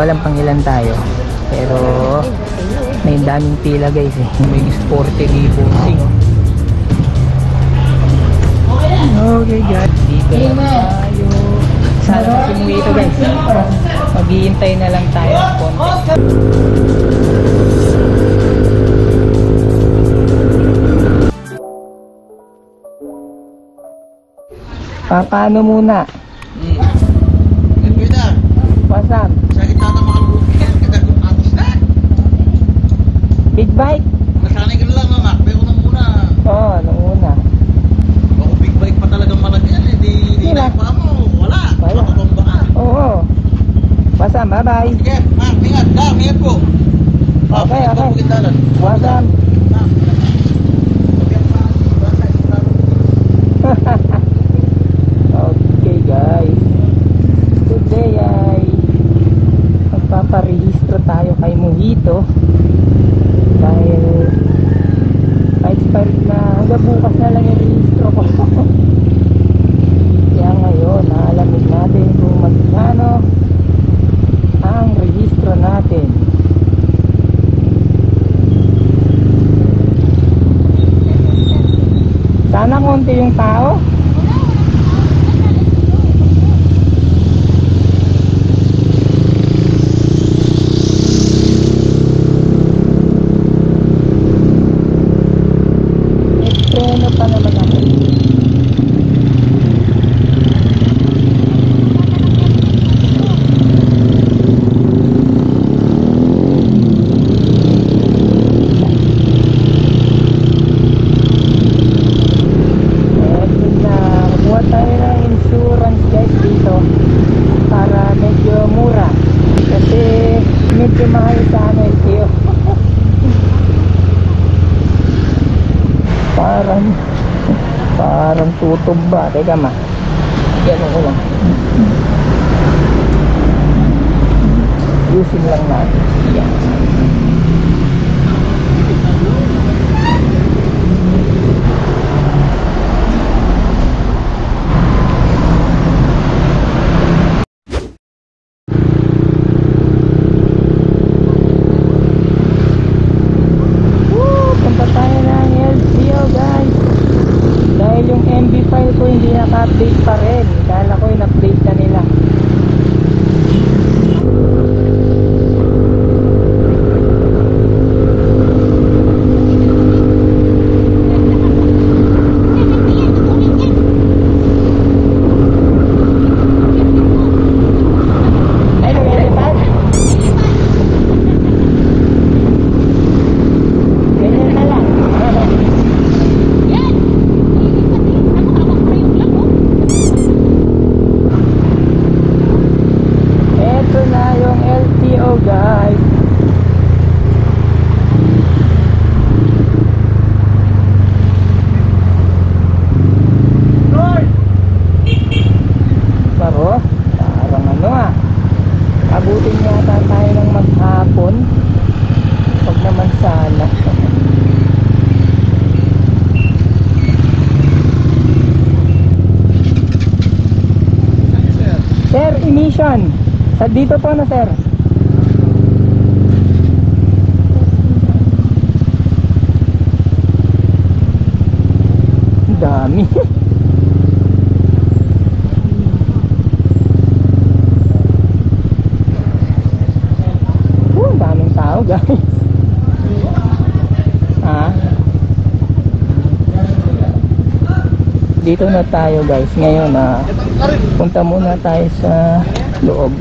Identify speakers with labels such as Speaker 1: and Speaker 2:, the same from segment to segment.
Speaker 1: alam pang ilan tayo. Pero may daming pila guys eh. May sporty boxing oh. Okay guys, dito na tayo. Sana kasi ito guys. Maghihintay na lang tayo ng konti. Paano muna? Pasam?
Speaker 2: Sakit na mga lupin, kagagong atos na.
Speaker 1: Big bike?
Speaker 2: Nasanay ka na lang mga, pero ko na muna.
Speaker 1: Oo, nung una.
Speaker 2: Bako big bike pa talagang malaki yan eh, di na pa mo, wala. Matutumba ka.
Speaker 1: Oo. Pasam, bye bye.
Speaker 2: Sige, ingat, ingat po.
Speaker 1: Okay. Pasam. Okay guys, today ay magpaparehistro tayo kay Mojito dahil expired na, hanggang bukas na lang yung rehistro ko. Kaya ngayon naalamin natin kung magkano ang rehistro natin. Sana konti yung tao. Preno pa naman ako. Tayo ng insurance guys dito para medyo mura kasi medyo mahal sa ano LTO. parang tutumba. Teka ma, gano'n ko lang, using lang natin yan. Yung MB file ko hindi naka-update pa rin. Kala ko yung update na nila. Abutin yata tayo ng maghapon. Huwag naman sana. Sir, emission. Sa dito po na sir. Dami. Daming tao guys. Dito na tayo guys. Ngayon punta muna tayo sa loob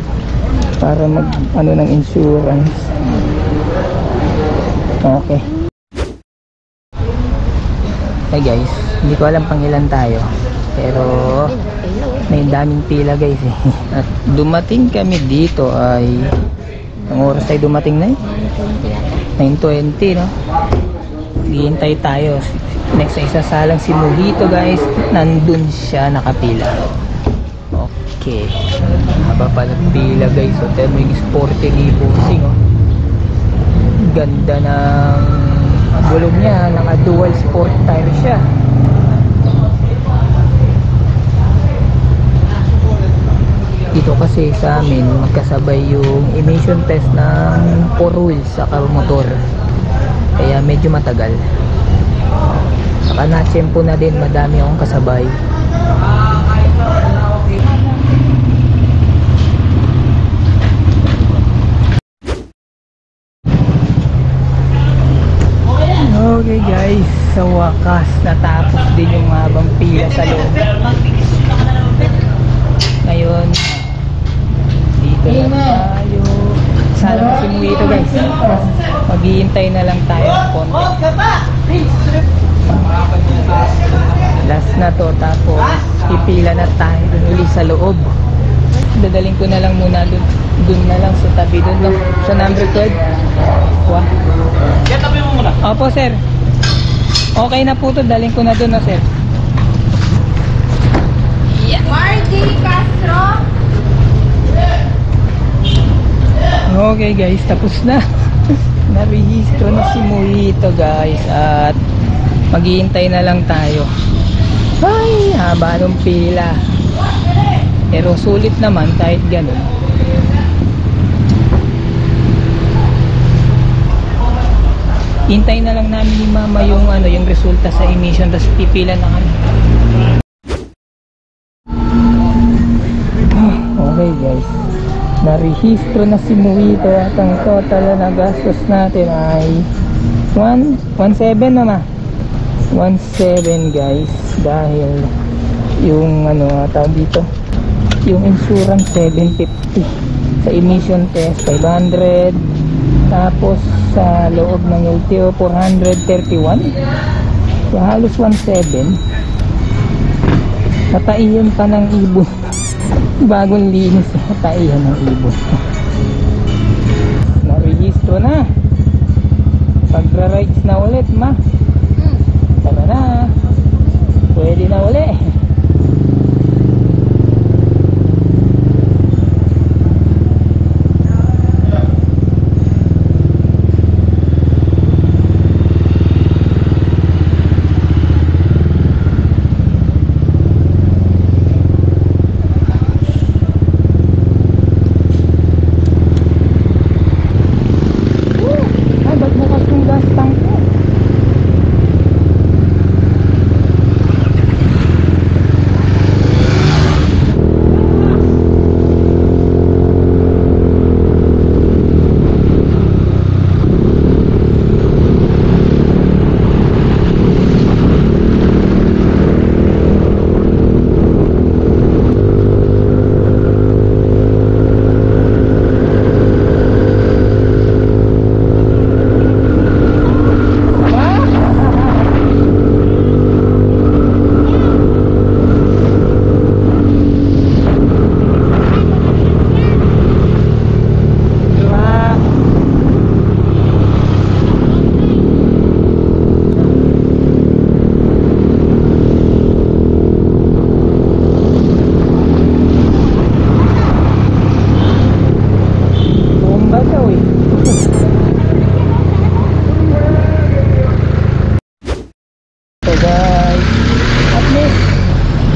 Speaker 1: para mag ano ng insurance. Okay. Hey guys, hindi ko alam pang ilan tayo, pero may daming pila guys eh. At dumating kami dito ay ang oras tayo dumating na 9:20 no. Hihintay tayo. Next sa isasalang si Mojito guys. Nandun siya nakapila. Okay. Haba pa ng pila guys. So tayo mo yung sporty boxing oh. Ganda ng gulong niya. Naka dual sport tire siya. Dito kasi sa amin magkasabay yung emission test ng 4 wheels sa motor, kaya medyo matagal. Saka na-tsempo na din, madami akong kasabay. Okay guys, sa wakas natapos din yung mahabang pila sa loob. Ngayon dito na tayo. Sana masimuwi ito guys. Maghihintay na lang tayo ng konti. Last na to, tapos pipila na tayo dun uli sa loob. Dadaling ko na lang muna dun na lang sa tabi dun, no? Sa number 12. Wow.
Speaker 2: Kaya tabi mo muna.
Speaker 1: Opo sir. Okay na po to, daling ko na dun, no sir.
Speaker 3: Margie Castro.
Speaker 1: Okay guys, tapos na. Narehistro na si Mojito guys, at maghihintay na lang tayo. Ay, haba nung pila. Pero sulit naman kahit ganun. Hintay na lang namin ni mama yung resulta sa emission, tapos pipila na kami. Okay guys, narehistro na si Mojito at ang total na gastos natin ay 1.7 naman. 1.7 guys, dahil yung tawag dito, yung insurance 750, sa emission test 500, tapos sa loob ng LTO 431, so halos 1.7. Nataiyan pa ng ibon. Bagong linis, nataiyan ng ibon. Narehistro na, pagra-rides na ulit ma. Tara na, pwede na ulit.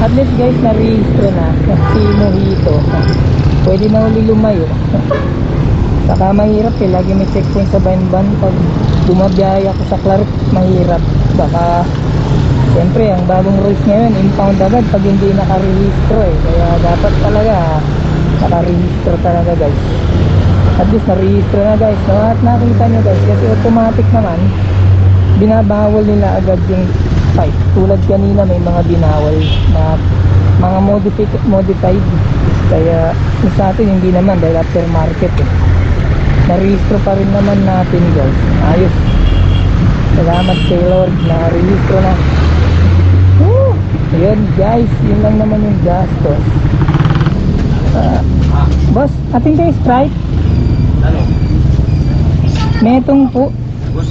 Speaker 1: At least guys, na-rehistro na si Mojito. Pwede na uli lumayo. Saka mahirap lagi may checkpoint sa Banban. Pag bumabiyaya ako sa Clark, mahirap. Baka siyempre ang bagong rules ngayon, impound agad pag hindi nakarehistro Kaya dapat talaga nakarehistro talaga guys. At least na-rehistro na guys, no? At nakita nyo guys, kasi automatic naman binabawal nila agad yung pipe. Tulad kanina may mga binawal na mga modified, kaya sa atin hindi naman dahil aftermarket na-rehistro pa rin naman natin guys. Ayos, salamat kay Lord, na-rehistro na. Yun guys, yun lang naman yung gastos. Boss, ating kayo Sprite?
Speaker 2: Ano?
Speaker 1: Metong po.
Speaker 2: Boss,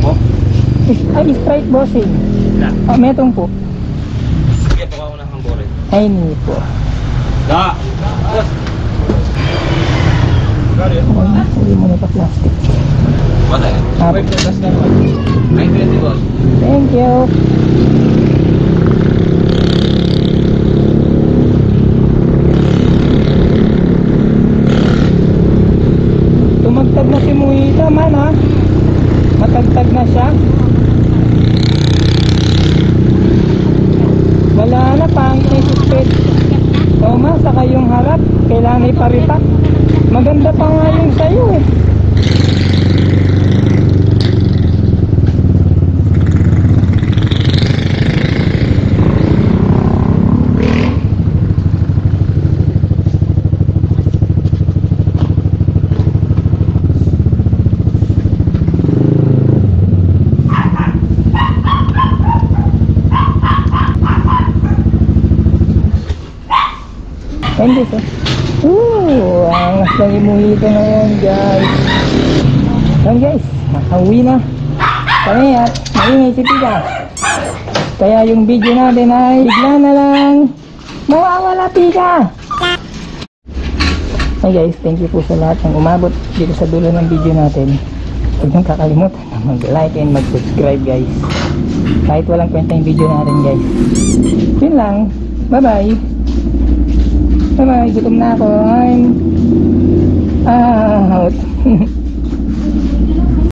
Speaker 2: po?
Speaker 1: Ay, Sprite bossing. Metong po.
Speaker 2: Sige, baka ko na ang bore.
Speaker 1: Ay, hindi po.
Speaker 2: Da! Boss! Gari?
Speaker 1: Uli mo na pa plastic.
Speaker 2: Wala
Speaker 1: Apo.
Speaker 2: 920 boss.
Speaker 1: Thank you. naman ha. Matagtag na siya. Wala na, pangit na yung suspect. Toma, saka yung harap, kailangan iparitak. Maganda pa nga yung sayo eh. Ayun guys, angas lang yung mojito ngayon guys. Ayun guys, nakauwi na kami at maingay si Pika. Kaya yung video natin ay bigla na lang mawawala, Pika. Hey guys, thank you po sa lahat ng umabot dito sa dulo ng video natin. Huwag niyong kakalimutan na mag-like and mag-subscribe guys. Kahit walang kwenta yung video natin guys. Yun lang, bye bye. Bye-bye, gutom na ako. I'm out.